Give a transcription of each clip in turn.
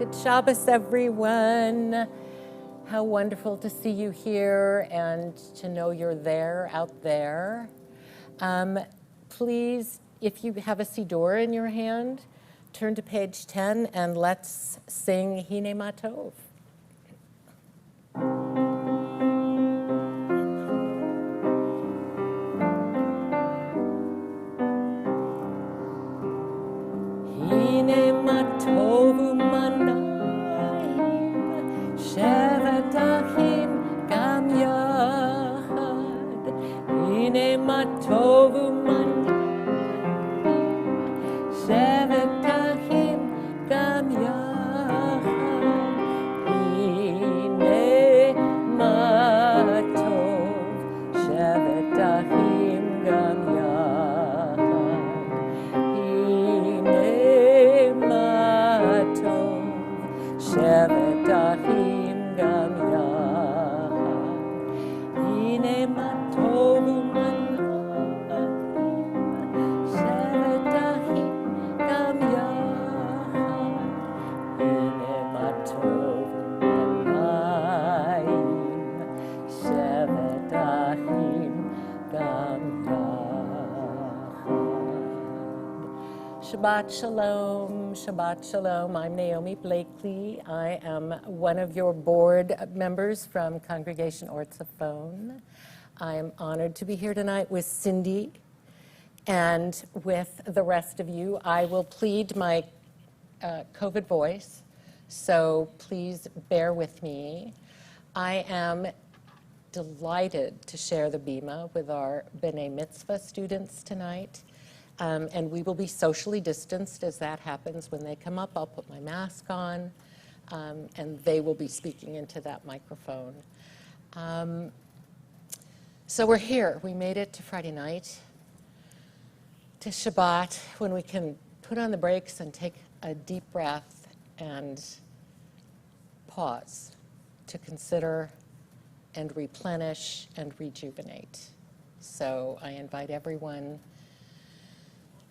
Good Shabbos, everyone. How wonderful to see you here and to know you're there, out there. Please, if you have a siddur in your hand, turn to page 10 and let's sing Hine Ma Tov. Hine Ma Tov u'manayim, shevet achim gam yachad. Hine Ma Tov u'manayim, shevet achim gam yachad. Hine Ma Tov, shevet achim gam yachad. Shevet achim gam yachad, hine ma tov u'manayim, shevet achim gam yachad, hine ma tov u'manayim, shevet achim gam yachad. Shabbat shalom. Shabbat shalom. I'm Naomi Blakely. I am one of your board members from Congregation Orthophone. I am honored to be here tonight with Cindy and with the rest of you. I will plead my COVID voice, so please bear with me. I am delighted to share the bima with our B'nai Mitzvah students tonight. And we will be socially distanced as that happens. When they come up, I'll put my mask on, and they will be speaking into that microphone. So we're here. We made it to Friday night, to Shabbat, when we can put on the brakes and take a deep breath and pause to consider and replenish and rejuvenate. So I invite everyone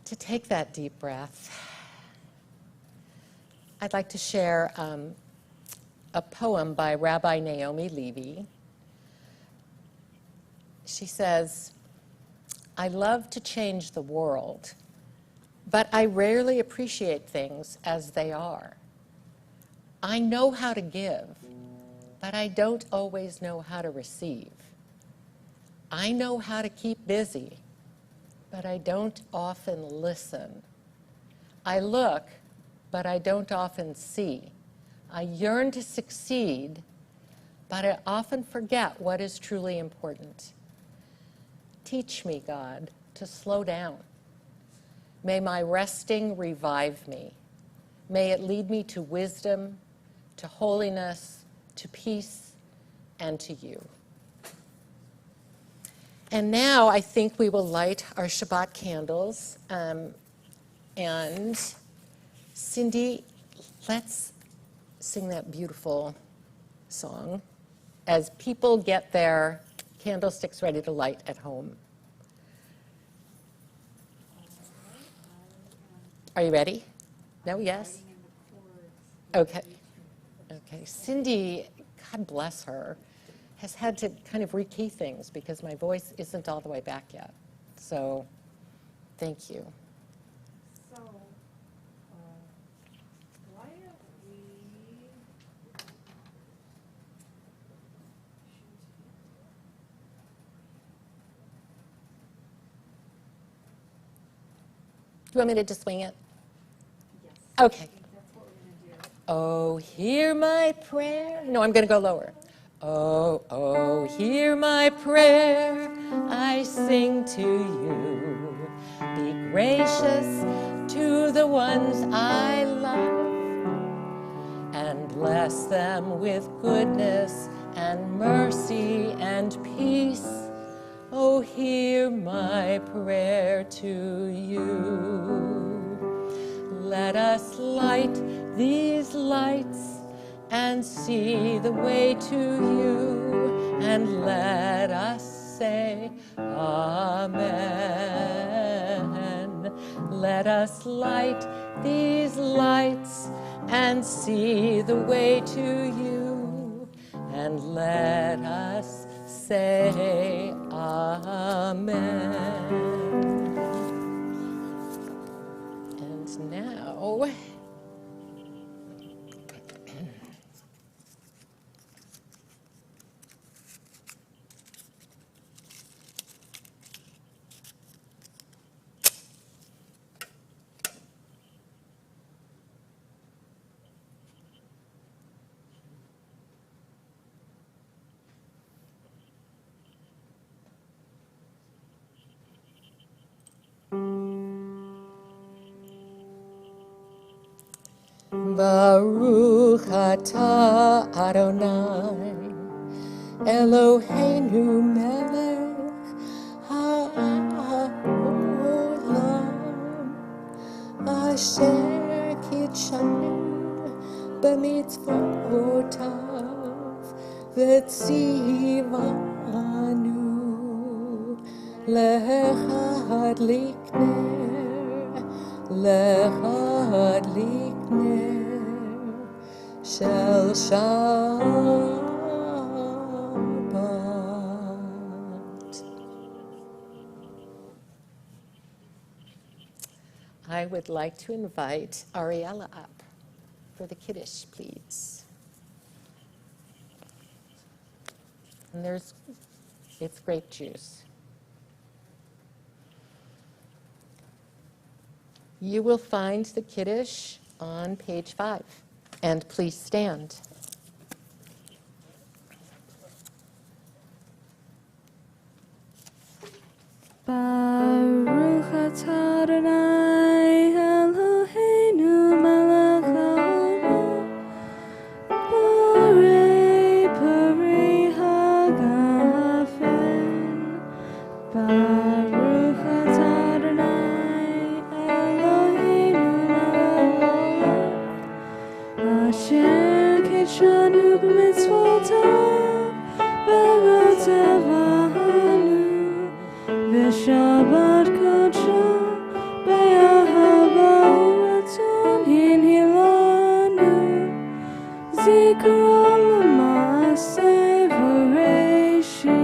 to take that deep breath. I'd like to share a poem by Rabbi Naomi Levy. She says, "I love to change the world, but I rarely appreciate things as they are. I know how to give, but I don't always know how to receive. I know how to keep busy, but I don't often listen. I look, but I don't often see. I yearn to succeed, but I often forget what is truly important. Teach me, God, to slow down. May my resting revive me. May it lead me to wisdom, to holiness, to peace, and to you." And now I think we will light our Shabbat candles. And Cindy, let's sing that beautiful song as people get their candlesticks ready to light at home. Are you ready? No, yes? Okay. Okay. Cindy, God bless her, has had to kind of rekey things because my voice isn't all the way back yet. So, thank you. So, why don't we... Do you want me to just swing it? Yes. Okay. That's what we're going to do. Oh, hear my prayer. No, I'm going to go lower. Oh, oh, hear my prayer, I sing to you. Be gracious to the ones I love, and bless them with goodness and mercy and peace. Oh, hear my prayer to you. Let us light these lights and see the way to you, and let us say Amen. Let us light these lights and see the way to you, and let us say Amen. And now, Baruch atah Adonai Eloheinu melech ha'olam asher kitshanu b'mitzvotav v'tzivanu lehadlik ner shel Shabbat. I would like to invite Ariella up for the Kiddush, please. And it's grape juice. You will find the Kiddush on page 5. And please stand. Baruch atah Adonai Eloheinu melech haolam borei peri hagafen. Baruch atah Adonai Eloheinu melech haolam asher kitshanu b'mitzvotav v'rotzevanu Shabbat kodsho be'ahava uratzon hinhilanu zikron l'maaseh v'reishit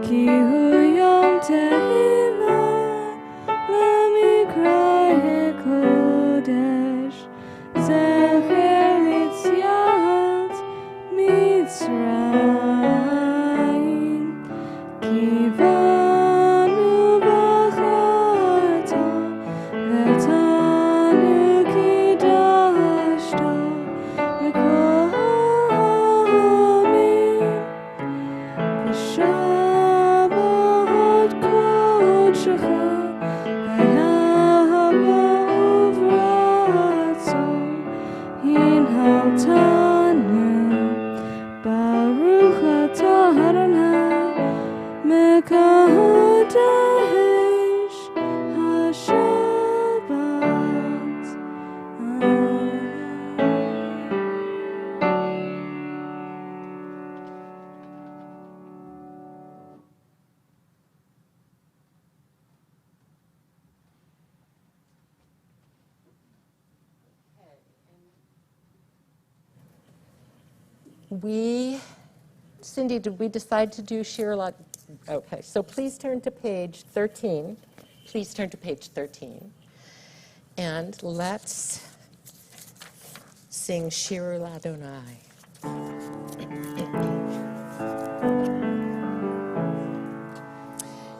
ki hu yom tehillah lemikra hekodesh zecher litziat Mitzrayim kiva Cindy, did we decide to do Shir? Okay, so please turn to page 13. Please turn to page 13. And let's sing Shir Ladonai.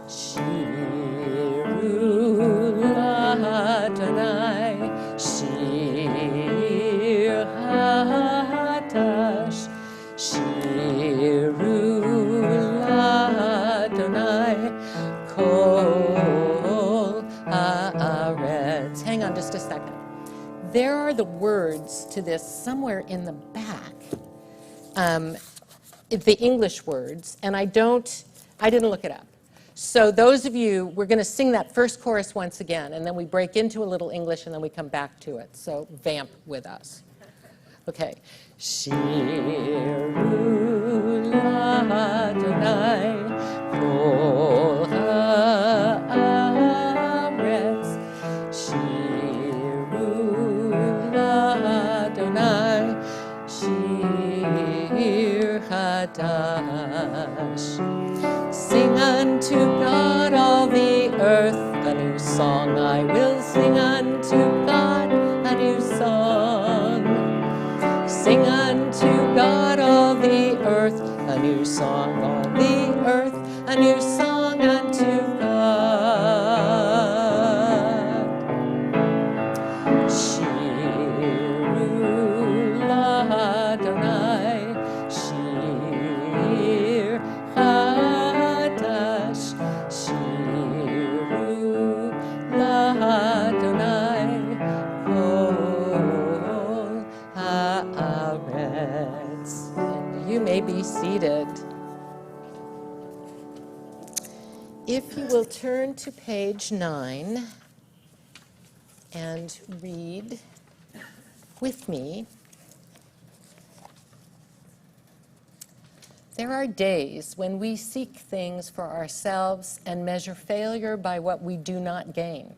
Shiru Ladonai, Shir Hatash, Shiru Ladonai, Kol Haaretz. Hang on just a second. There are the words to this somewhere in the back, the English words, and I didn't look it up. So those of you, we're going to sing that first chorus once again, and then we break into a little English, and then we come back to it. So vamp with us. Okay. Shiru Ladonai kol haaretz, Shiru Chadash. Sing unto God all the earth a new song. I will sing unto God a new song. Sing unto God all the earth a new song. All the earth a new song unto God. Shiru l'Adonai, Shir Chadash, Shiru l'Adonai, Kol haaretz. And you may be seated. If you will turn to page 9 and read with me. There are days when we seek things for ourselves and measure failure by what we do not gain.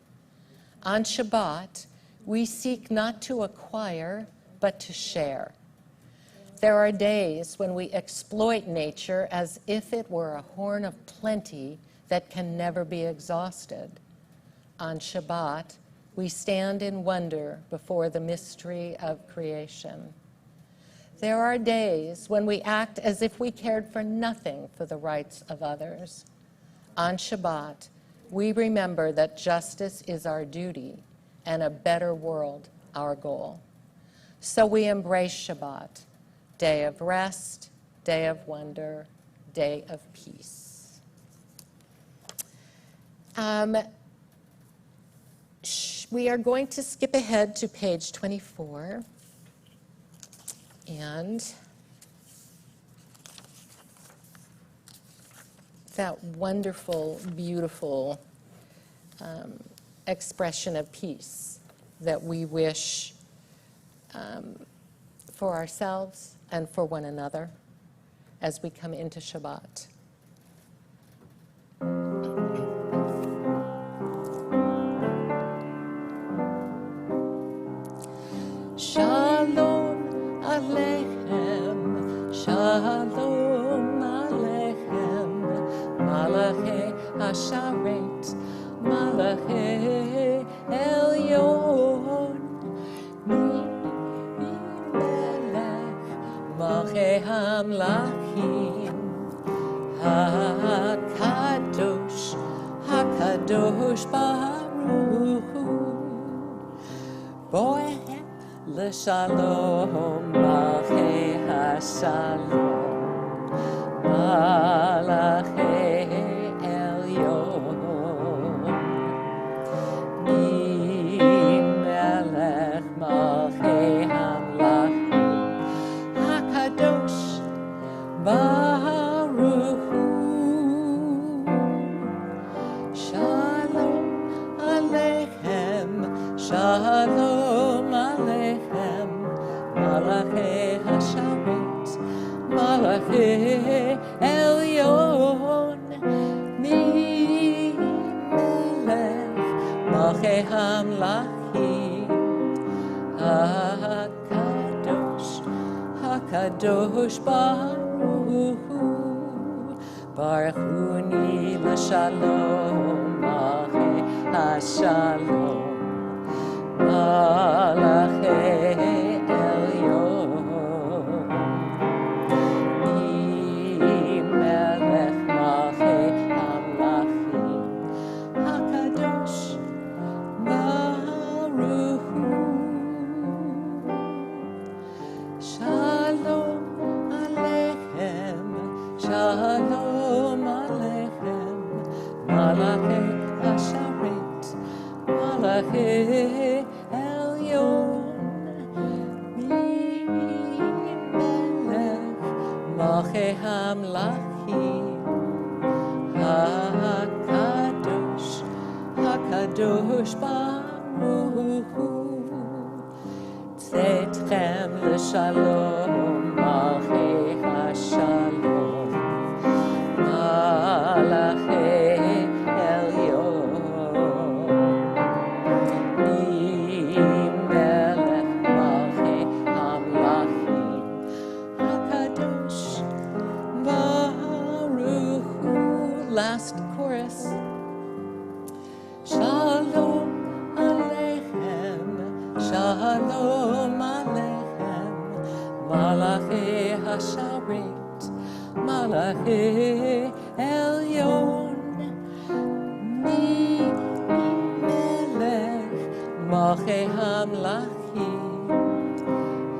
On Shabbat, we seek not to acquire, but to share. There are days when we exploit nature as if it were a horn of plenty that can never be exhausted. On Shabbat, we stand in wonder before the mystery of creation. There are days when we act as if we cared for nothing for the rights of others. On Shabbat, we remember that justice is our duty and a better world our goal. So we embrace Shabbat, day of rest, day of wonder, day of peace. We are going to skip ahead to page 24 and that wonderful, beautiful expression of peace that we wish for ourselves and for one another as we come into Shabbat. Shalom Aleichem, Shalom Aleichem, Malachei Hasharet, Malachei Elyon, Melech, Malachei Hamlachim, HaKadosh, HaKadosh Baruch Hu, Boeh L'Shalom, Malachei HaShalom, Malachei Elyon, Melech Malachei Hamlachim, HaKadosh Baruch Hu, Shalom Aleichem, Shalom Aleichem, Malachei Hasharet, Malachei Elyon, Melech Malachei Hamlachim, HaKadosh, HaKadosh Baruch Hu, Baruchuni L'Shalom, Malachei HaShalom, Malachei Elyon, Melech Malachei Hamlachim, HaKadosh Baruch Hu, Shalom Aleichem, Shalom Aleichem, Malachei Hasharet, Malachei Elyon, Melech Malachei Hamlachim, HaKadosh, HaKadosh Baruch Hu, Tzedchem L'Shalom, Malachei HaShalom, Malachei Elyon, Melech Malachei Hamlachim, HaKadosh Asharet Malachi Elyon Mi Melech Malchei Hamlachim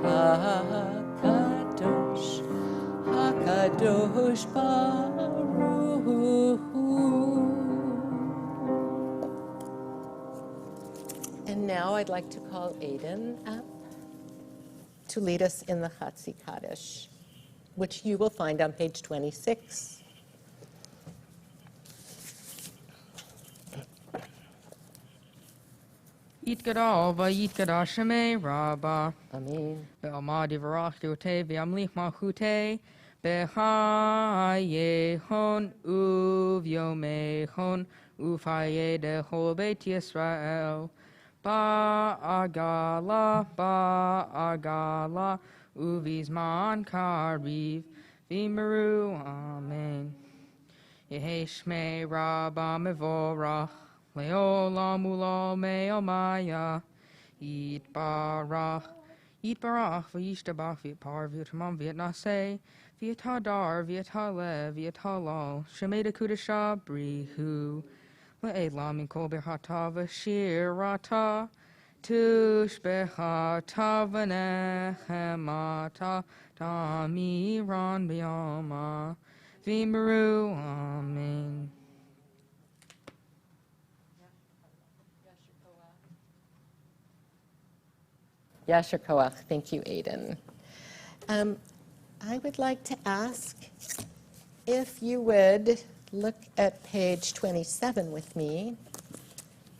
HaKadosh HaKadosh Baruch Hu. And now I'd like to call Aidan up to lead us in the Chatzi Kaddish, which you will find on page 26. Yitgadal vayitgada shemei rabba Amen. ve'alma divrach yote ve'amlich malchute behayehon uvyomehon ufaye dechol beit Yisrael ba'agala uvizman kariv v'meru amen. Yehi shmei rabba mevorach leolam ulol me'omaya yitbarach v'yishtabach v'yitpar v'yitamam v'yitnaseh v'yithadar v'yithalev v'yithalal shemei dekudasha brihu le'elam mikol berhata v'shirata tushbechata v'nechemata tamiran b'yama v'meru amen. Yasher Koach. Thank you, Aidan. I would like to ask if you would look at page 27 with me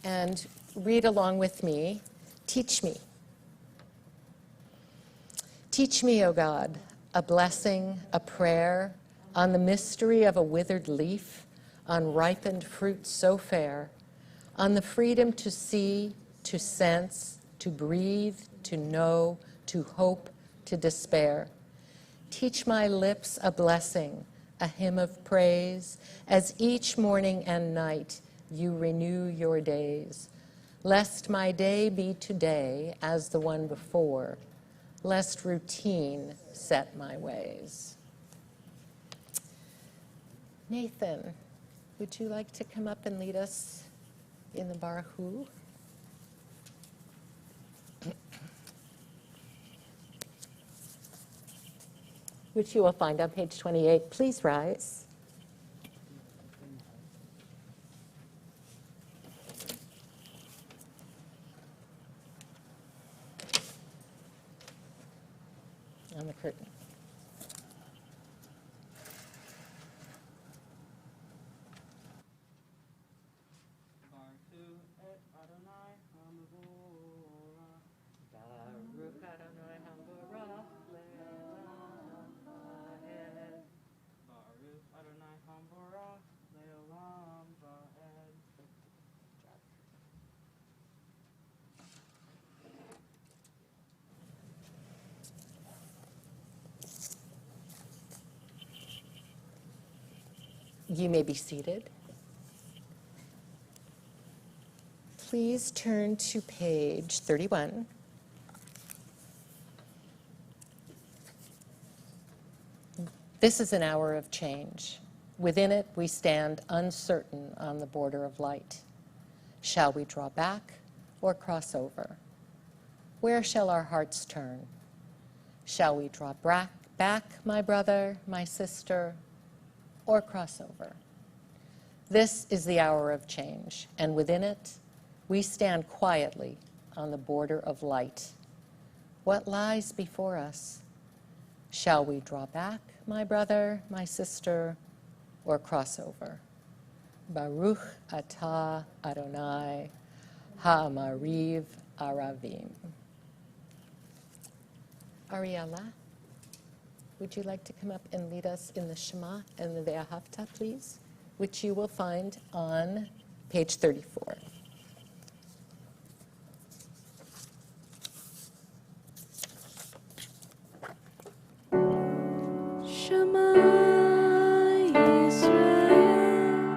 and read along with me. Teach me. Teach me, O God, a blessing, a prayer, on the mystery of a withered leaf, on ripened fruit so fair, on the freedom to see, to sense, to breathe, to know, to hope, to despair. Teach my lips a blessing, a hymn of praise, as each morning and night you renew your days. Lest my day be today as the one before, lest routine set my ways. Nathan, would you like to come up and lead us in the Baruch Hu? Which you will find on page 28. Please rise. On the curtain. You may be seated. Please turn to page 31. This is an hour of change. Within it, we stand uncertain on the border of light. Shall we draw back or cross over? Where shall our hearts turn? Shall we draw back, my brother, my sister, or cross over? This is the hour of change, and within it, we stand quietly on the border of light. What lies before us? Shall we draw back, my brother, my sister, or cross over? Baruch atah Adonai ha'amariv aravim. Ariella, would you like to come up and lead us in the Shema and the Ve'ahavta, please, which you will find on page 34. Shema Yisrael,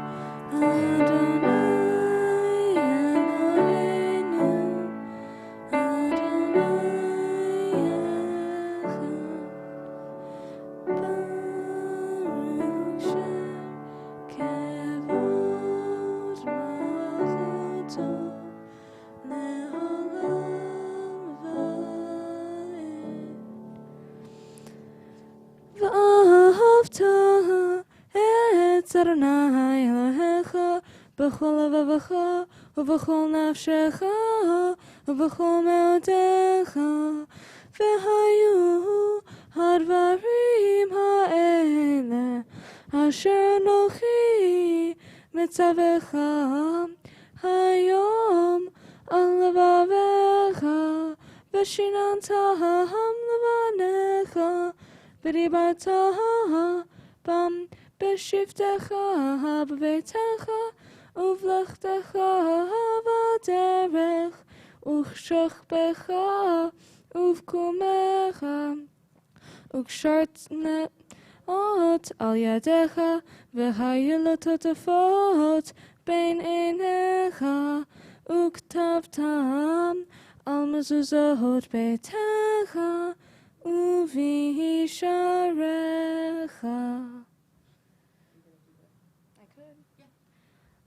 Adonai Eloheinu, Adonai Echad. Adonai Elohecha b'chol levavecha u'b'chol nafshecha u'b'chol meodecha v'hayu hadvarim ha'ele asher anochi mitzavecha hayom al levavecha v'shinantaham levanecha v'dibartah bam b'shivtecha b'beitecha uvlechtecha v'derech uchshachbecha uvkumecha ukshartnet al yadecha v'hayilototafot bein einecha uktavtam al mezuzot beitecha uvisharecha.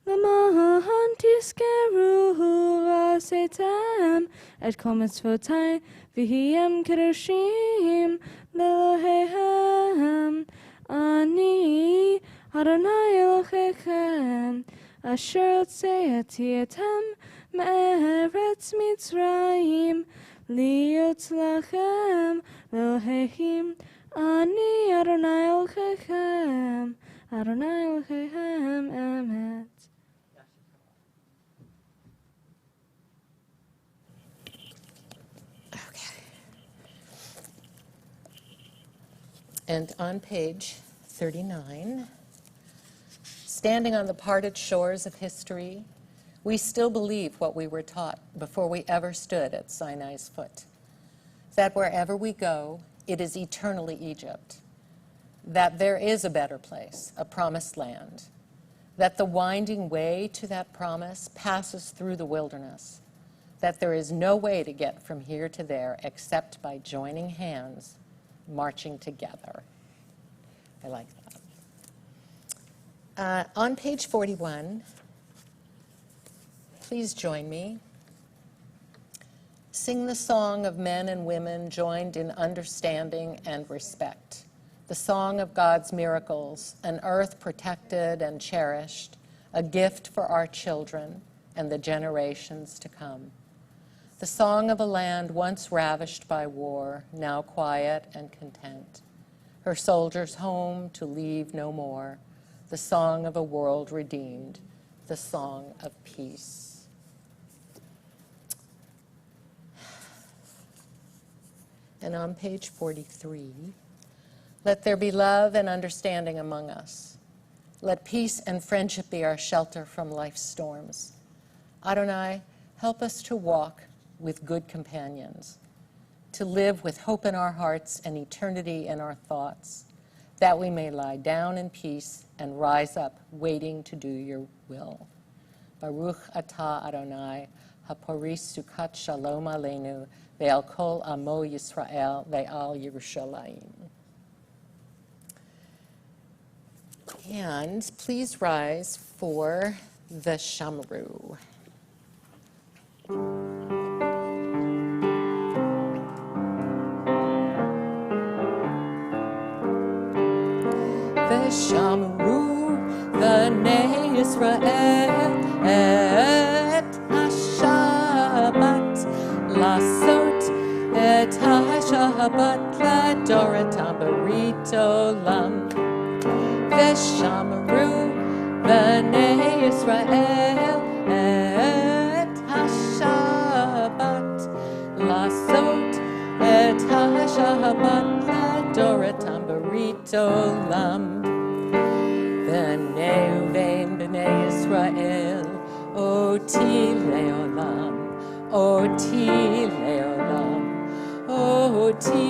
Lamahan tiskeru vasetam et komitzvotai v'hiyem kedoshim lelohehem ani Adonai Elohechem asher otzeatim me'eretz Mitzrayim liot lachem lelohehim ani Adonai Elohechem Adonai Elohechem emet. And on page 39, standing on the parted shores of history, we still believe what we were taught before we ever stood at Sinai's foot, that wherever we go, it is eternally Egypt, that there is a better place, a promised land, that the winding way to that promise passes through the wilderness, that there is no way to get from here to there except by joining hands, marching together. I like that. On page 41, please join me. Sing the song of men and women joined in understanding and respect, the song of God's miracles, an earth protected and cherished, a gift for our children and the generations to come. The song of a land once ravished by war, now quiet and content, her soldiers home to leave no more, the song of a world redeemed, the song of peace. And on page 43, let there be love and understanding among us. Let peace and friendship be our shelter from life's storms. Adonai, help us to walk with good companions, to live with hope in our hearts and eternity in our thoughts, that we may lie down in peace and rise up waiting to do your will. Baruch atah Adonai, haporis sukat shalom aleinu, ve'al kol amo Yisrael, ve'al Yerushalayim. And please rise for the Shamru. Shamru v'nei Yisrael et ha-Shabbat lasot et ha-Shabbat ladoratam berit olam v'shamru v'nei Yisrael et ha-Shabbat lasot et ha-Shabbat ladoratam berit olam. B'nei uvein b'nei Yisrael, oti leolam, oti leolam, oti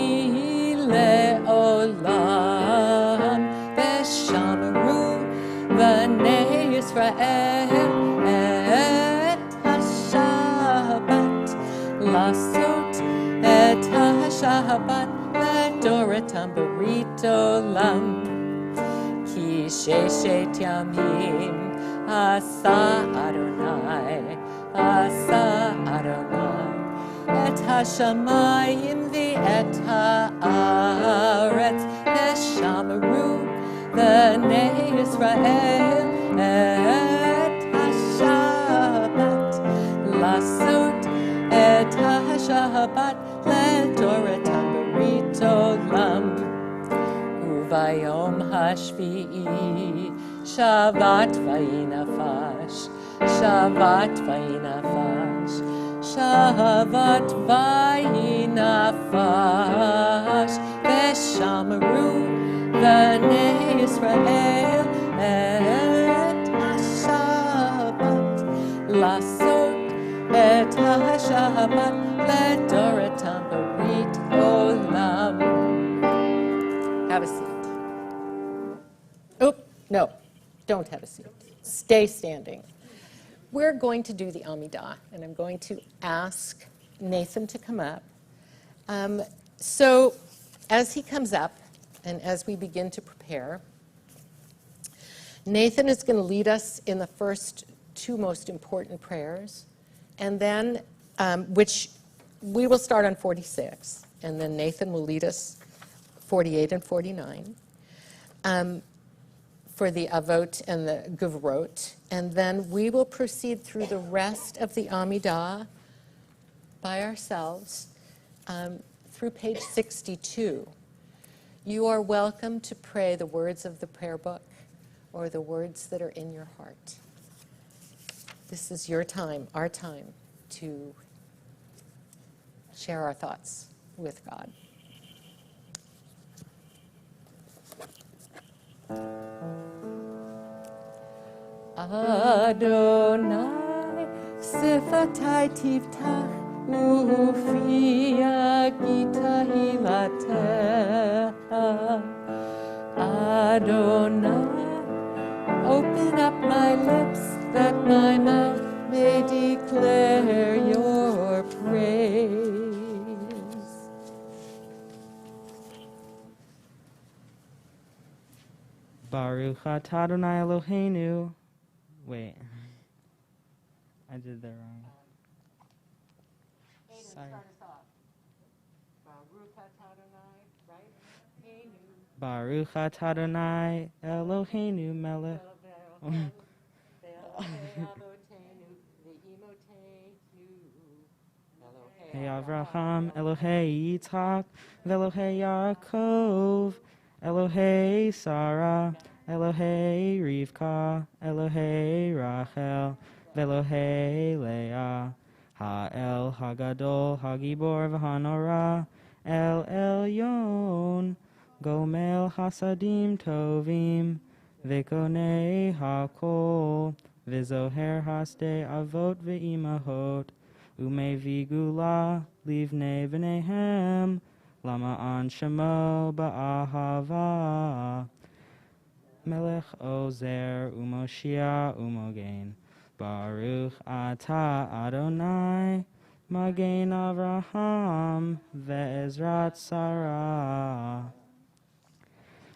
leolam. V'shamru b'nei Yisrael et ha-Shabbat lasot et ha-Shabbat ladoratam berit olam. Ki sheshet yamim asa Adonai, asa Adonai, et hashamayim v'et haaretz v'shamru v'nei Yisrael Israel et HaShabbat Lasot et HaShabbat Ledoratam Berit Olam Uvayom Hashvi'i Shabbat Vayinafash Shabbat Vayinafash Shabbat Vayinafash Veshamru B'nei Israel et HaShabbat Lasot et HaShabbat Ledoratam Berit Olam. Have a seat. Oh, no, don't have a seat. Stay standing. We're going to do the Amidah, and I'm going to ask Nathan to come up. So as he comes up, and as we begin to prepare, Nathan is going to lead us in the first two most important prayers, and then, which we will start on 46, and then Nathan will lead us 48 and 49 for the Avot and the Guvrot, and then we will proceed through the rest of the Amidah by ourselves through page 62. You are welcome to pray the words of the prayer book or the words that are in your heart. This is your time, our time, to share our thoughts with God. Adonai sifatai tiftach ufi agita hilatecha. Adonai, open up my lips that my mouth may declare your praise. Baruch atah Adonai Eloheinu. Wait, I did that wrong. Sorry. Baruch atah Adonai Eloheinu melech. Hey Avraham, Elohei Yitzhak, Velohei Yaakov, Elohei Sarah, Elohei Rivka, Elohei Rachel, Velohei Leah, Ha'el Hagadol, Hagibor v'Hanora, El Elyon, Gomel Hasadim Tovim, V'konei Hakol, V'zoher Hasde Avot V'imahot, Umevi Gula, Livnei V'nehem, Lama An Shemo Ba'ahava, Melech Ozer, Umoshia, Umogain, Baruch Atah Adonai, Magain Avraham, Ve'ezrat Sarah.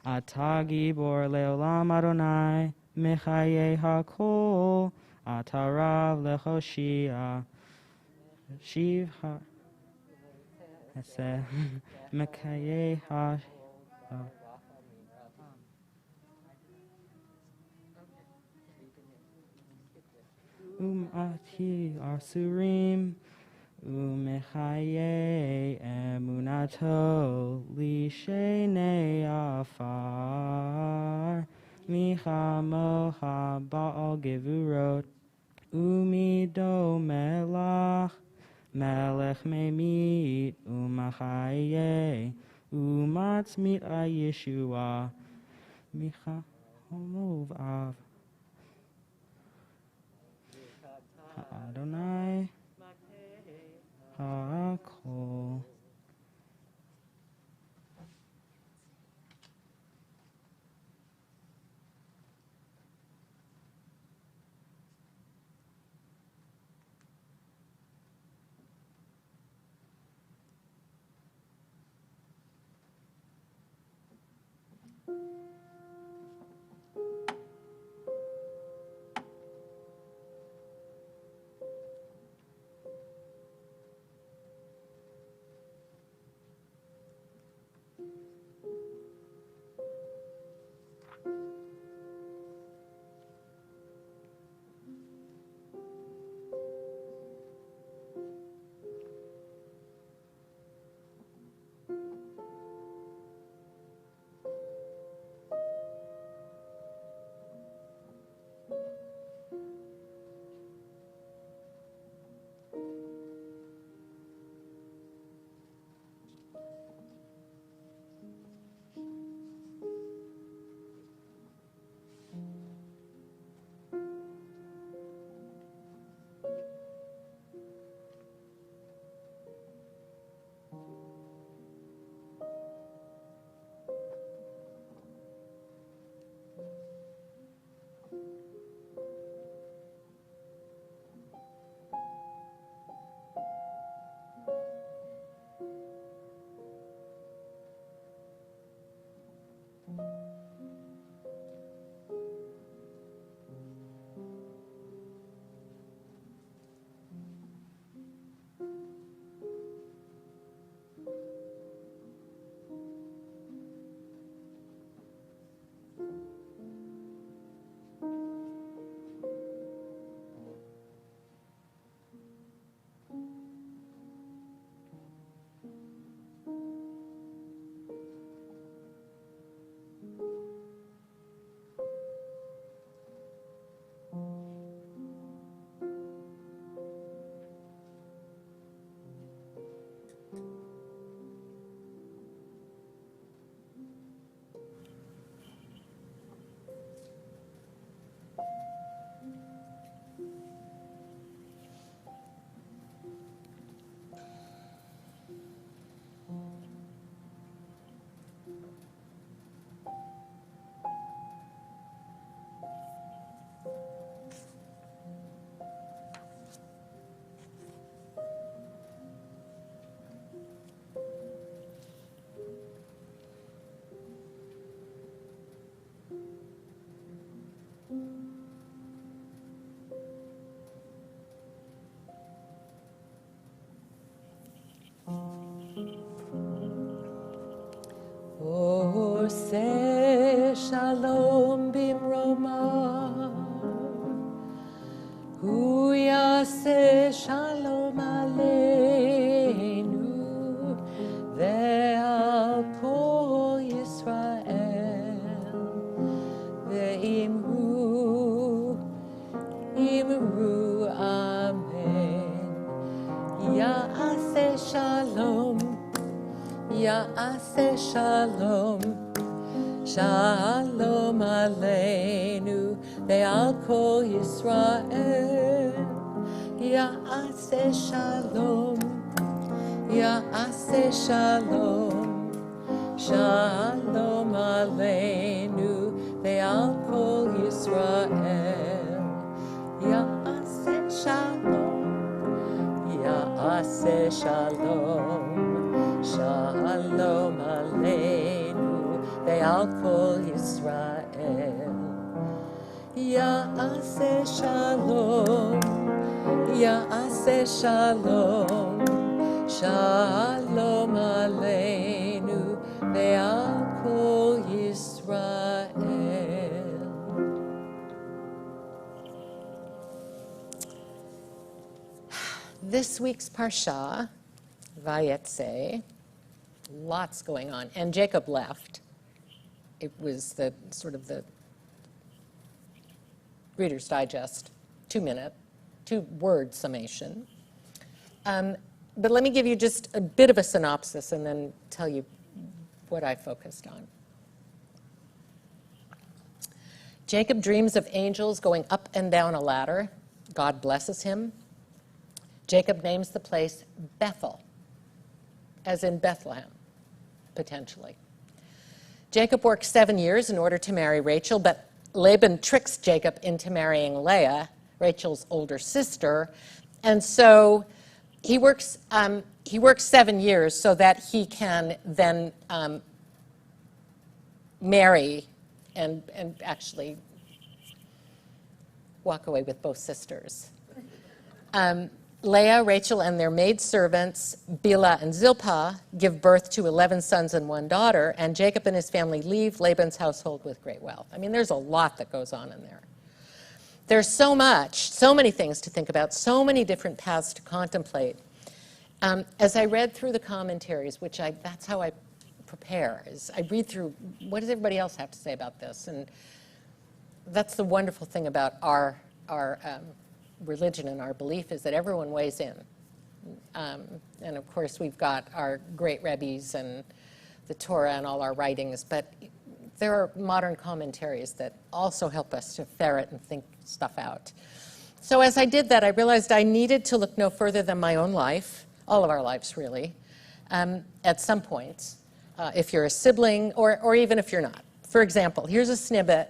Atah Gibor Leolam Adonai, Mechaye HaKol, Atah Rav Lechoshia, Shiv Ha Mekaye Ha Ati Arsurim Umechaye Emunato Lishene Afar Michamocha Baal Gevurot Umido Melach Melech Memit Umachaye Umatzmit Ayeshua Micha Homov Av Adonai HaKol. Oseh shalom bimroma. Hu yaseh shalom aleinu ve'al kol Yisrael ve'imru imru amen. Ya'aseh shalom, Ya'aseh shalom, shalom aleinu ve'al kol Yisrael. Ya'aseh shalom, Ya'aseh shalom, shalom aleinu ve'al kol Yisrael. Ya'aseh shalom, Ya'aseh shalom, shalom aleinu ve'al kol Yisrael. Ya'aseh shalom, Ya'aseh shalom, shalom aleinu ve'al kol Yisrael. This week's Parsha, Vayetze, lots going on. And Jacob left. It was the sort of the Reader's Digest, 2-minute, 2-word summation. But let me give you just a bit of a synopsis and then tell you what I focused on. Jacob dreams of angels going up and down a ladder. God blesses him. Jacob names the place Bethel, as in Bethlehem, potentially. Jacob works 7 years in order to marry Rachel, but Laban tricks Jacob into marrying Leah, Rachel's older sister, and so he works 7 years so that he can then marry and actually walk away with both sisters. Leah, Rachel, and their maidservants, Bilhah and Zilpah, give birth to 11 sons and 1 daughter, and Jacob and his family leave Laban's household with great wealth. I mean, there's a lot that goes on in there. There's so much, so many things to think about, so many different paths to contemplate. As I read through the commentaries, that's how I prepare, is I read through, what does everybody else have to say about this? And that's the wonderful thing about our religion and our belief, is that everyone weighs in. And of course, we've got our great rabbis and the Torah and all our writings, but there are modern commentaries that also help us to ferret and think stuff out. So as I did that, I realized I needed to look no further than my own life, all of our lives really, at some point, if you're a sibling or even if you're not. For example, here's a snippet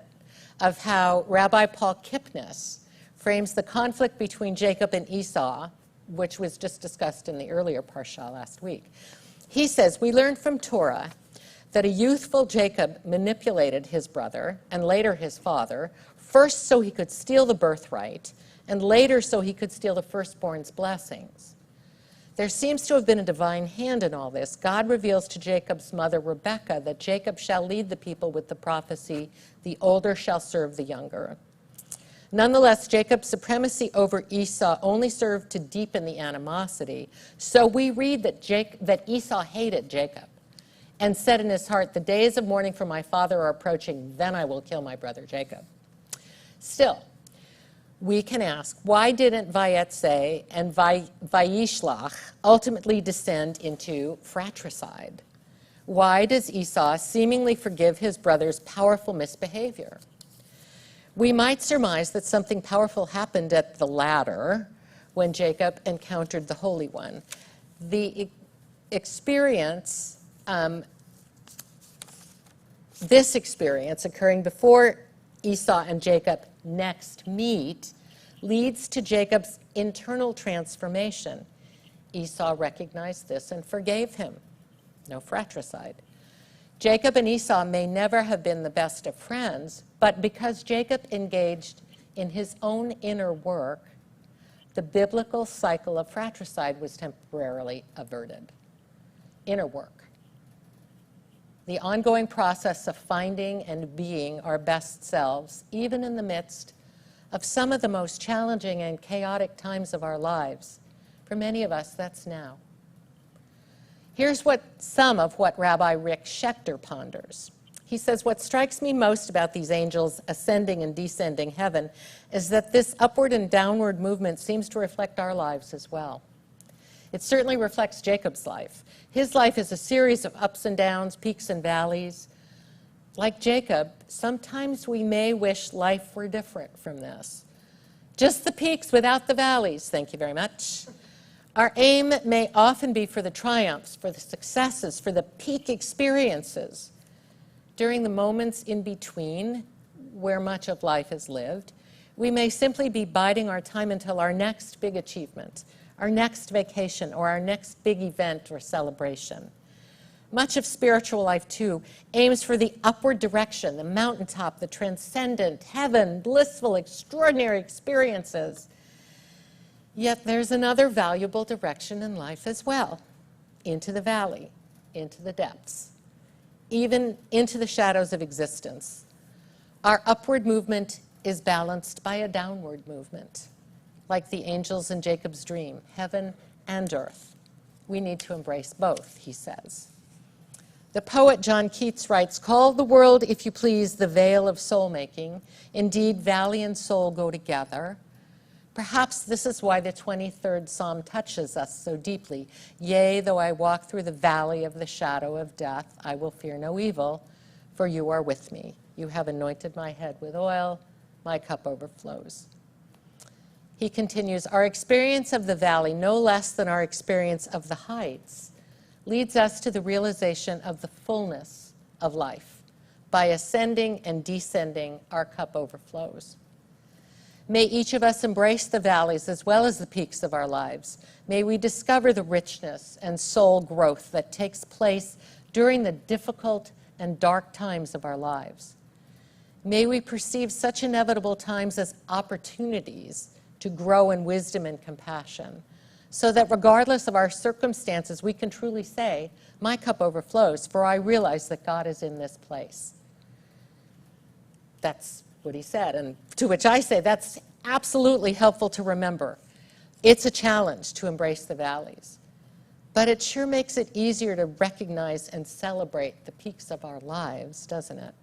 of how Rabbi Paul Kipnis frames the conflict between Jacob and Esau, which was just discussed in the earlier Parsha last week. He says, we learn from Torah that a youthful Jacob manipulated his brother and later his father, first so he could steal the birthright, and later so he could steal the firstborn's blessings. There seems to have been a divine hand in all this. God reveals to Jacob's mother, Rebekah, that Jacob shall lead the people with the prophecy, the older shall serve the younger. Nonetheless, Jacob's supremacy over Esau only served to deepen the animosity. So we read that Esau hated Jacob and said in his heart, the days of mourning for my father are approaching, then I will kill my brother Jacob. Still, we can ask, why didn't Vayetze and Vayishlach ultimately descend into fratricide? Why does Esau seemingly forgive his brother's powerful misbehavior? We might surmise that something powerful happened at the ladder when Jacob encountered the Holy One. The experience, this experience occurring before Esau and Jacob next meet, leads to Jacob's internal transformation. Esau recognized this and forgave him. No fratricide. Jacob and Esau may never have been the best of friends, but because Jacob engaged in his own inner work, the biblical cycle of fratricide was temporarily averted. Inner work. the ongoing process of finding and being our best selves, even in the midst of some of the most challenging and chaotic times of our lives. For many of us, that's now. Here's some of what Rabbi Rick Schechter ponders. He says, what strikes me most about these angels ascending and descending heaven is that this upward and downward movement seems to reflect our lives as well. It certainly reflects Jacob's life. His life is a series of ups and downs, peaks and valleys. Like Jacob, sometimes we may wish life were different from this. Just the peaks without the valleys, thank you very much. Our aim may often be for the triumphs, for the successes, for the peak experiences. During the moments in between, where much of life is lived, we may simply be biding our time until our next big achievement, our next vacation, or our next big event or celebration. Much of spiritual life, too, aims for the upward direction, the mountaintop, the transcendent, heaven, blissful, extraordinary experiences. Yet there's another valuable direction in life as well, into the valley, into the depths, even into the shadows of existence. Our upward movement is balanced by a downward movement, like the angels in Jacob's dream, heaven and earth. We need to embrace both, he says. The poet John Keats writes, call the world, if you please, the vale of soul-making. Indeed, valley and soul go together. Perhaps this is why the 23rd Psalm touches us so deeply. Yea, though I walk through the valley of the shadow of death, I will fear no evil, for you are with me. You have anointed my head with oil, my cup overflows. He continues, our experience of the valley, no less than our experience of the heights, leads us to the realization of the fullness of life. By ascending and descending, our cup overflows. May each of us embrace the valleys as well as the peaks of our lives. May we discover the richness and soul growth that takes place during the difficult and dark times of our lives. May we perceive such inevitable times as opportunities to grow in wisdom and compassion, so that regardless of our circumstances, we can truly say, my cup overflows, for I realize that God is in this place. That's what he said, and to which I say that's absolutely helpful to remember. It's a challenge to embrace the valleys, but it sure makes it easier to recognize and celebrate the peaks of our lives, doesn't it?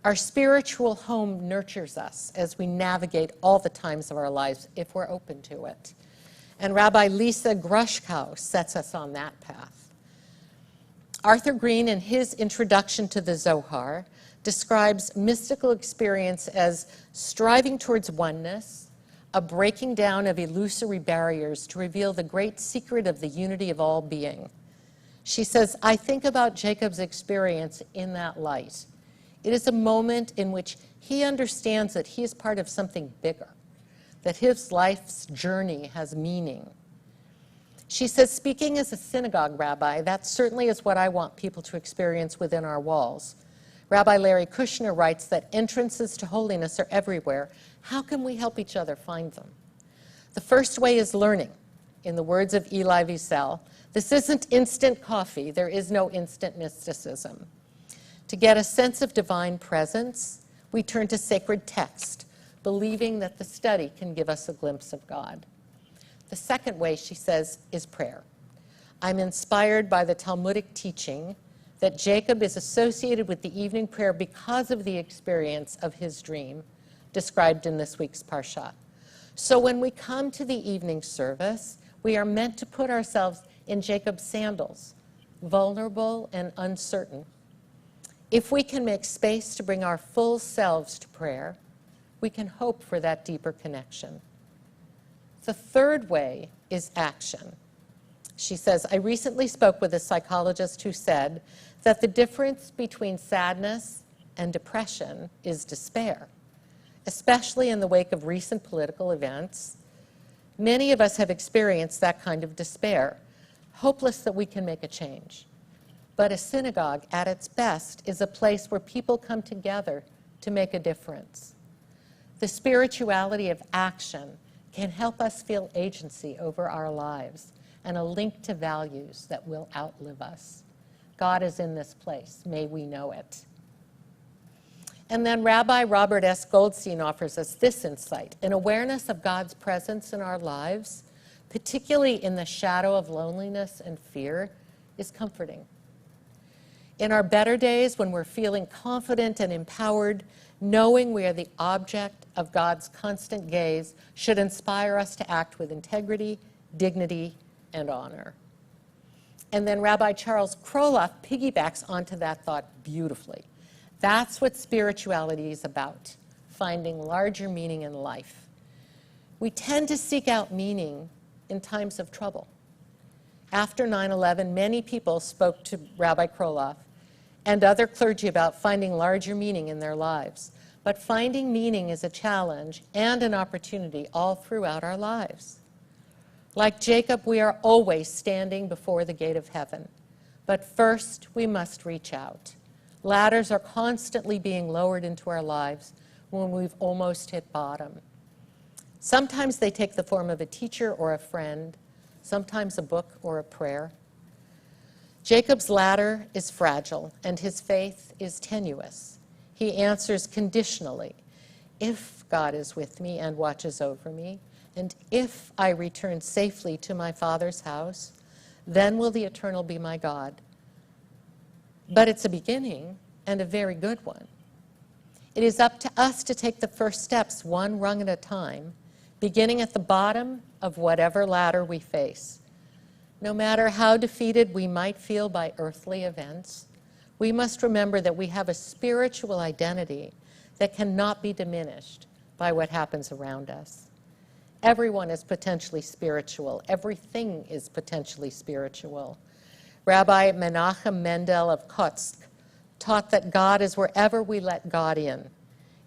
Our spiritual home nurtures us as we navigate all the times of our lives if we're open to it. And Rabbi Lisa Grushkow sets us on that path. Arthur Green, in his introduction to the Zohar, describes mystical experience as striving towards oneness, a breaking down of illusory barriers to reveal the great secret of the unity of all being. She says, I think about Jacob's experience in that light. It is a moment in which he understands that he is part of something bigger, that his life's journey has meaning. She says, speaking as a synagogue rabbi, that certainly is what I want people to experience within our walls. Rabbi Larry Kushner writes that entrances to holiness are everywhere. How can we help each other find them? The first way is learning. In the words of Elie Wiesel, this isn't instant coffee. There is no instant mysticism. To get a sense of divine presence, we turn to sacred text, believing that the study can give us a glimpse of God. The second way, she says, is prayer. I'm inspired by the Talmudic teaching that Jacob is associated with the evening prayer because of the experience of his dream described in this week's Parsha. So when we come to the evening service, we are meant to put ourselves in Jacob's sandals, vulnerable and uncertain. If we can make space to bring our full selves to prayer, we can hope for that deeper connection. The third way is action. She says, I recently spoke with a psychologist who said that the difference between sadness and depression is despair, especially in the wake of recent political events. Many of us have experienced that kind of despair, hopeless that we can make a change. But a synagogue, at its best, is a place where people come together to make a difference. The spirituality of action can help us feel agency over our lives and a link to values that will outlive us. God is in this place. May we know it. And then Rabbi Robert S. Goldstein offers us this insight. An awareness of God's presence in our lives, particularly in the shadow of loneliness and fear, is comforting. In our better days, when we're feeling confident and empowered, knowing we are the object of God's constant gaze should inspire us to act with integrity, dignity, and honor. And then Rabbi Charles Kroloff piggybacks onto that thought beautifully. That's what spirituality is about, finding larger meaning in life. We tend to seek out meaning in times of trouble. After 9/11, many people spoke to Rabbi Kroloff and other clergy about finding larger meaning in their lives. But finding meaning is a challenge and an opportunity all throughout our lives. Like Jacob, we are always standing before the gate of heaven. But first, we must reach out. Ladders are constantly being lowered into our lives when we've almost hit bottom. Sometimes they take the form of a teacher or a friend, sometimes a book or a prayer. Jacob's ladder is fragile, and his faith is tenuous. He answers conditionally, if God is with me and watches over me, and if I return safely to my Father's house, then will the Eternal be my God. But it's a beginning, and a very good one. It is up to us to take the first steps one rung at a time, beginning at the bottom of whatever ladder we face. No matter how defeated we might feel by earthly events, we must remember that we have a spiritual identity that cannot be diminished by what happens around us. Everyone is potentially spiritual. Everything is potentially spiritual. Rabbi Menachem Mendel of Kotsk taught that God is wherever we let God in.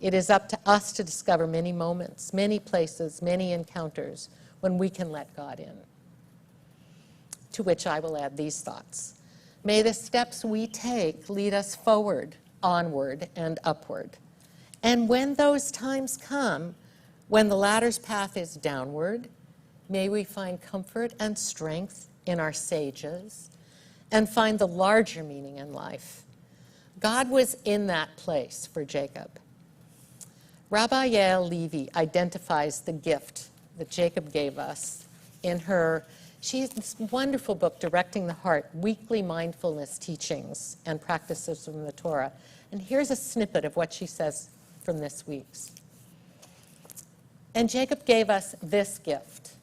It is up to us to discover many moments, many places, many encounters when we can let God in. To which I will add these thoughts. May the steps we take lead us forward, onward, and upward. And when those times come, when the ladder's path is downward, may we find comfort and strength in our sages and find the larger meaning in life. God was in that place for Jacob. Rabbi Yael Levy identifies the gift that Jacob gave us in she has this wonderful book, Directing the Heart, Weekly Mindfulness Teachings and Practices from the Torah. And here's a snippet of what she says from this week's. And Jacob gave us this gift.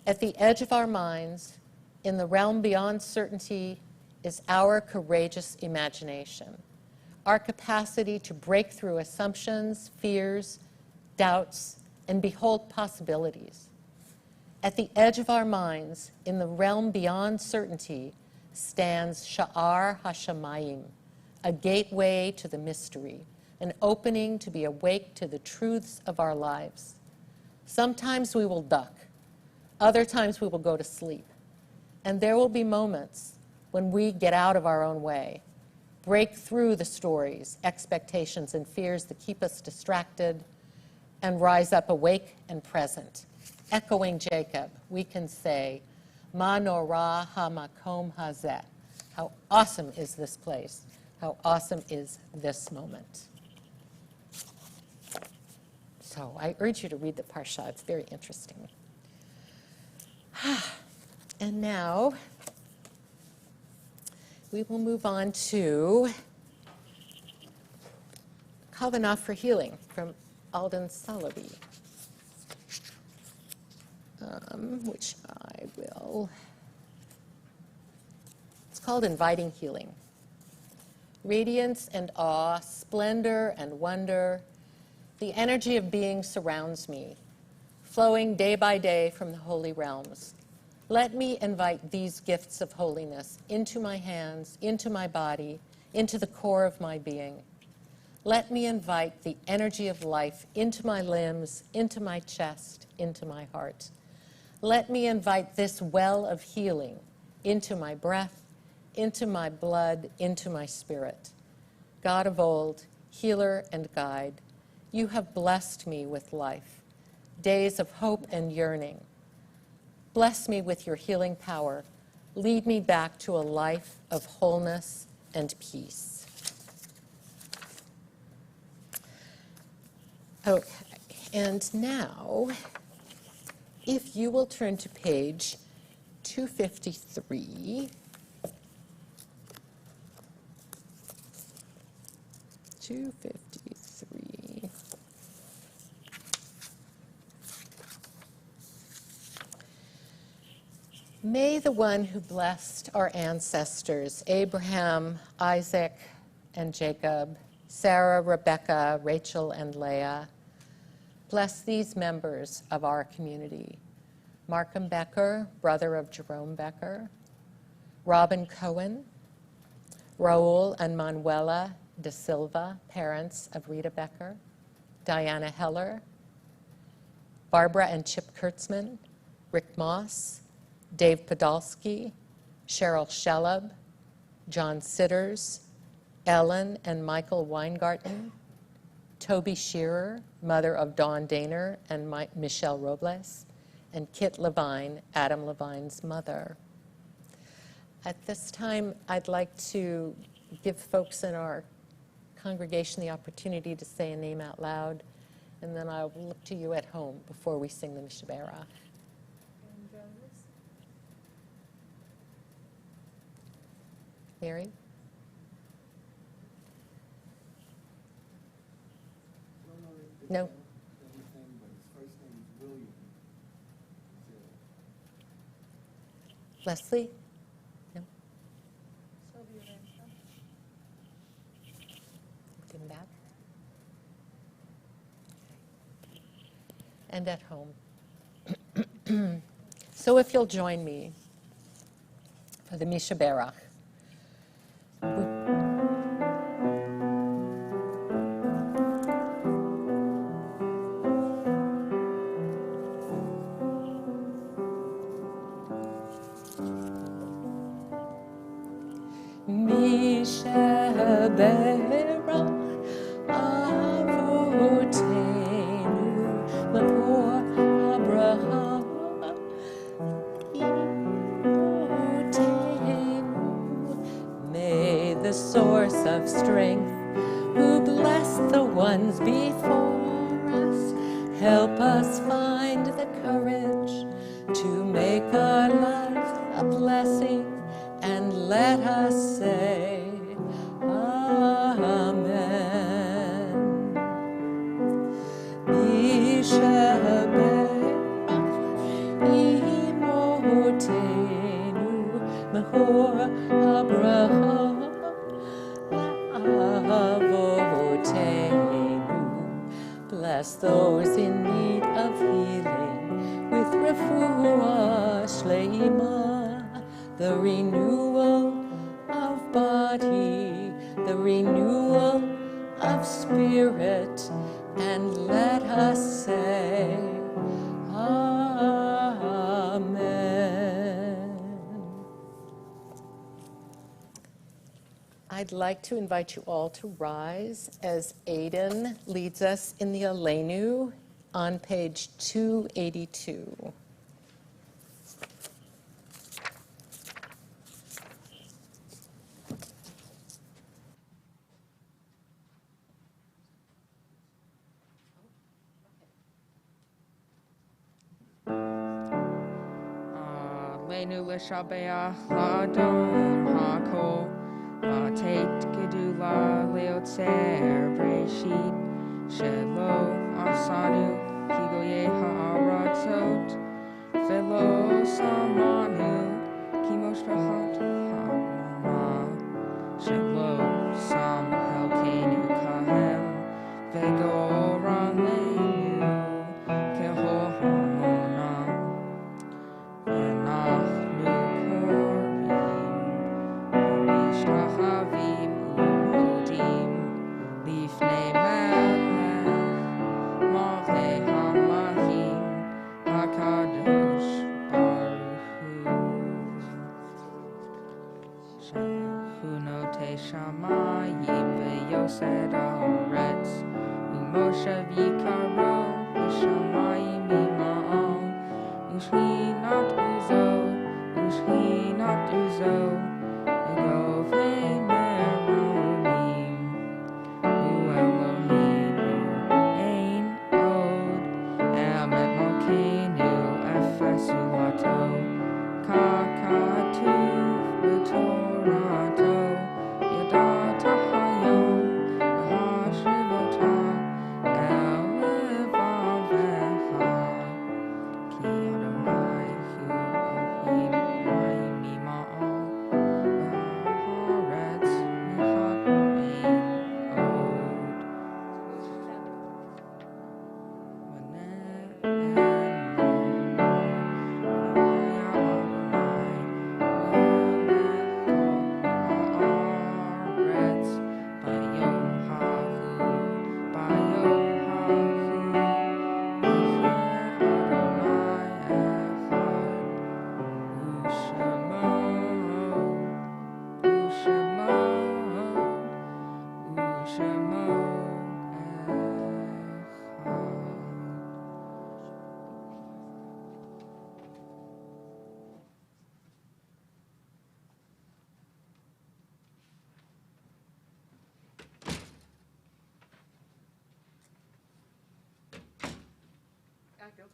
At the edge of our minds, in the realm beyond certainty, is our courageous imagination, our capacity to break through assumptions, fears, doubts, and behold possibilities. At the edge of our minds, in the realm beyond certainty, stands Sha'ar HaShamayim, a gateway to the mystery, an opening to be awake to the truths of our lives. Sometimes we will duck. Other times we will go to sleep. And there will be moments when we get out of our own way, break through the stories, expectations, and fears that keep us distracted, and rise up awake and present. Echoing Jacob, we can say, Ma norah hamakom hazeh. How awesome is this place? How awesome is this moment? So I urge you to read the Parsha. It's very interesting. And now we will move on to Kavanah for Healing from Alden Salabi, which I will. It's called Inviting Healing. Radiance and awe, splendor and wonder, the energy of being surrounds me, flowing day by day from the holy realms. Let me invite these gifts of holiness into my hands, into my body, into the core of my being. Let me invite the energy of life into my limbs, into my chest, into my heart. Let me invite this well of healing into my breath, into my blood, into my spirit. God of old, healer and guide, you have blessed me with life, days of hope and yearning. Bless me with your healing power. Lead me back to a life of wholeness and peace. Okay, and now, if you will turn to page 253. 253. May the one who blessed our ancestors, Abraham, Isaac, and Jacob, Sarah, Rebecca, Rachel, and Leah, bless these members of our community. Markham Becker, brother of Jerome Becker, Robin Cohen, Raul and Manuela de Silva, parents of Rita Becker, Diana Heller, Barbara and Chip Kurtzman, Rick Moss, Dave Podolsky, Cheryl Shellub, John Sitters, Ellen and Michael Weingarten, Toby Shearer, mother of Dawn Daner and Michelle Robles, and Kit Levine, Adam Levine's mother. At this time, I'd like to give folks in our congregation the opportunity to say a name out loud, and then I'll look to you at home before we sing the Mishaberach. Mary? No. Leslie? No. Give him back. And at home. So if you'll join me for the Mishaberach. May the source of strength, who blessed the ones before us, help us find the courage to make our life a blessing, and let us say, Amen. Mishaberach imotenu mechor Abraham avotenu. Bless those in need of healing with refuah shleima, the renewal of body, the renewal of spirit, and let us say, Amen. I'd like to invite you all to rise as Aidan leads us in the Aleinu on page 282. Leinu l'shabeach la'adon ha'kol la'teit gedula leotzer breshit shelo asanu kigoye ha'aratzot velo samanu kimoshpachat ha'mona shelo sam helkenu kahem vegoran leinu keho ha'monam Shamayim ve'yosed haaretz u'moshev yikaro v'shamayim ima'al u'shchinat uzo v'gov hemer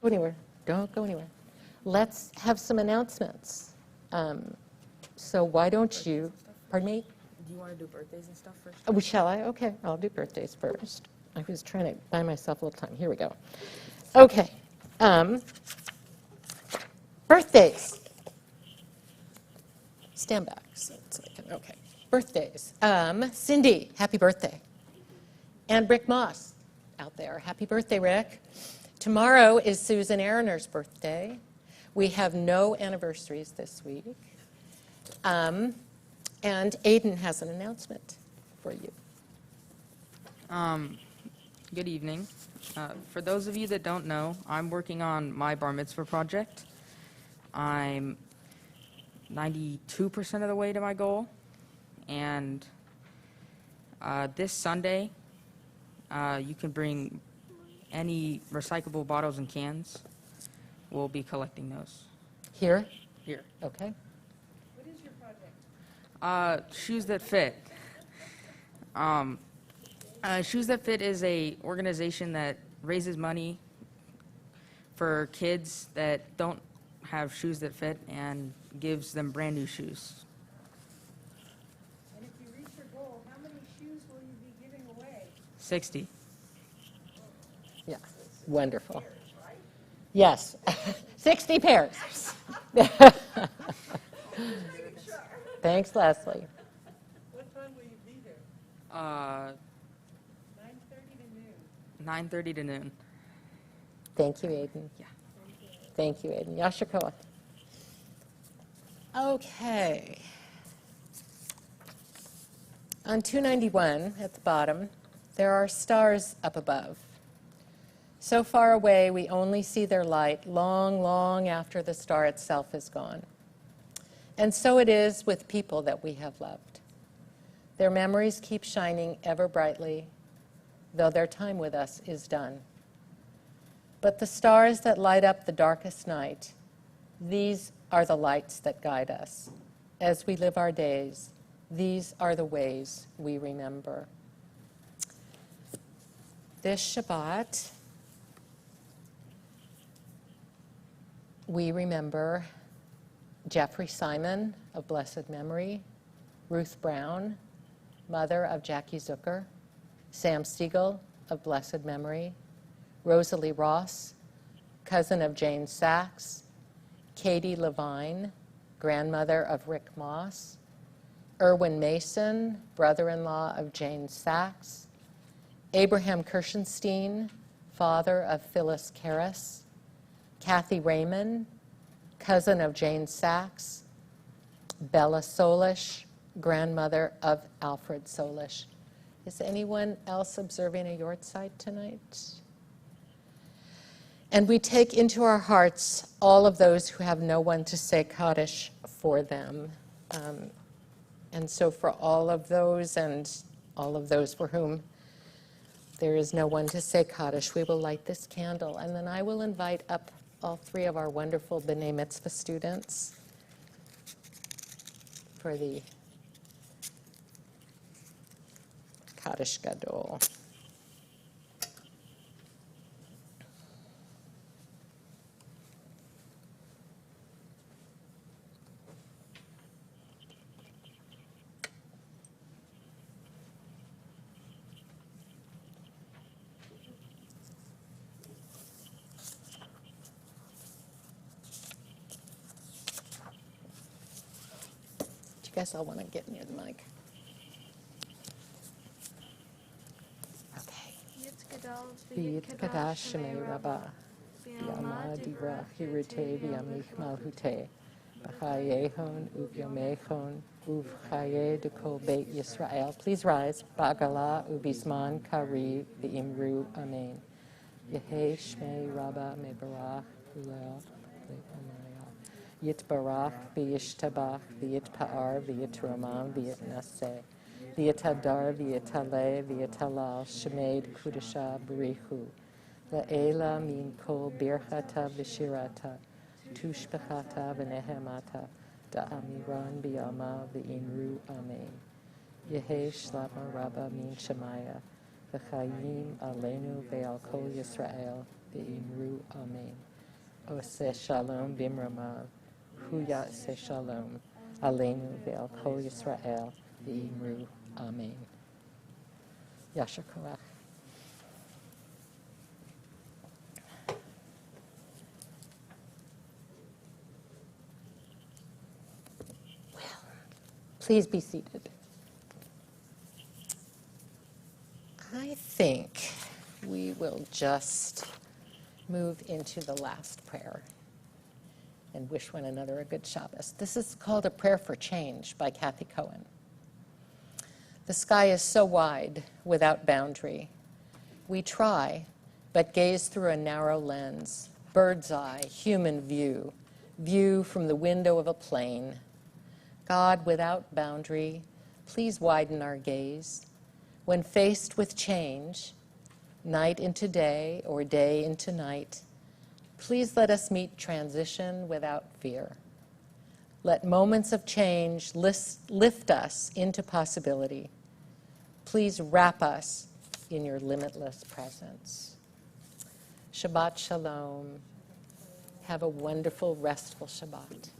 Go anywhere. Don't go anywhere. Let's have some announcements. So why don't you, pardon me? Do you want to do birthdays and stuff first? Oh, shall I? Okay, I'll do birthdays first. I was trying to buy myself a little time. Here we go. Okay. Birthdays. Stand back. Okay. Birthdays. Cindy, happy birthday. And Rick Moss out there. Happy birthday, Rick. Tomorrow is Susan Ariner's birthday. We have no anniversaries this week. And Aiden has an announcement for you. Good evening. For those of you that don't know, I'm working on my bar mitzvah project. I'm 92% of the way to my goal. And this Sunday, you can bring any recyclable bottles and cans. We'll be collecting those Here? here. Okay. What is your project? Shoes That Fit. Shoes That Fit is a organization that raises money for kids that don't have shoes that fit and gives them brand new shoes. And if you reach your goal, how many shoes will you be giving away? 60. Yeah. Wonderful. Yes. 60 pairs. Thanks, Leslie. What time will you be there? 9:30 to noon. 9:30 to noon. Thank you, Aiden. Yeah. Thank you, Aiden. Yashikoa. Okay. On 291 at the bottom, there are stars up above. So far away, we only see their light long, long after the star itself is gone. And so it is with people that we have loved. Their memories keep shining ever brightly, though their time with us is done. But the stars that light up the darkest night, these are the lights that guide us. As we live our days, these are the ways we remember. This Shabbat, we remember Jeffrey Simon of blessed memory, Ruth Brown, mother of Jackie Zucker, Sam Siegel of blessed memory, Rosalie Ross, cousin of Jane Sachs, Katie Levine, grandmother of Rick Moss, Erwin Mason, brother-in-law of Jane Sachs, Abraham Kirshenstein, father of Phyllis Karras, Kathy Raymond, cousin of Jane Sachs, Bella Solish, grandmother of Alfred Solish. Is anyone else observing a yahrzeit tonight? And we take into our hearts all of those who have no one to say Kaddish for them. And so for all of those and all of those for whom there is no one to say Kaddish, we will light this candle. And then I will invite up all three of our wonderful B'nai Mitzvah students for the Kaddish Gadol. You guys all want to get near the mic. Okay. V'yit kadash shemei rabbah, v'yama divra hirute v'yamich malhute, b'chayehon uvyomechon uvchaye dekol beit Yisrael. Please rise. Ba'agala ubizman kari v'imru amen. Yehei shmei rabbah mebarach ulel. Yitbarach v'yishtabach v'yitpa'ar v'yitramam v'yitnaseh v'yitadar v'yitaleh v'yitalal shemed kudasha b'richu la'ela min kol birchata v'shirata tushbechata v'nehemata da'amiran b'yama v'imru amen. Yehei shlama rabba min shemaya v'chayim aleinu ve'al kol Yisrael v'imru amen. Ose shalom bimramav, huya se shalom, aleinu ve'al kol Yisrael, v'imru amen. Yasher koach. Please be seated. I think we will just move into the last prayer and wish one another a good Shabbos. This is called A Prayer for Change by Kathy Cohen. The sky is so wide, without boundary. We try, but gaze through a narrow lens, bird's eye, human view, view from the window of a plane. God, without boundary, please widen our gaze. When faced with change, night into day or day into night, please let us meet transition without fear. Let moments of change lift us into possibility. Please wrap us in your limitless presence. Shabbat shalom. Have a wonderful, restful Shabbat.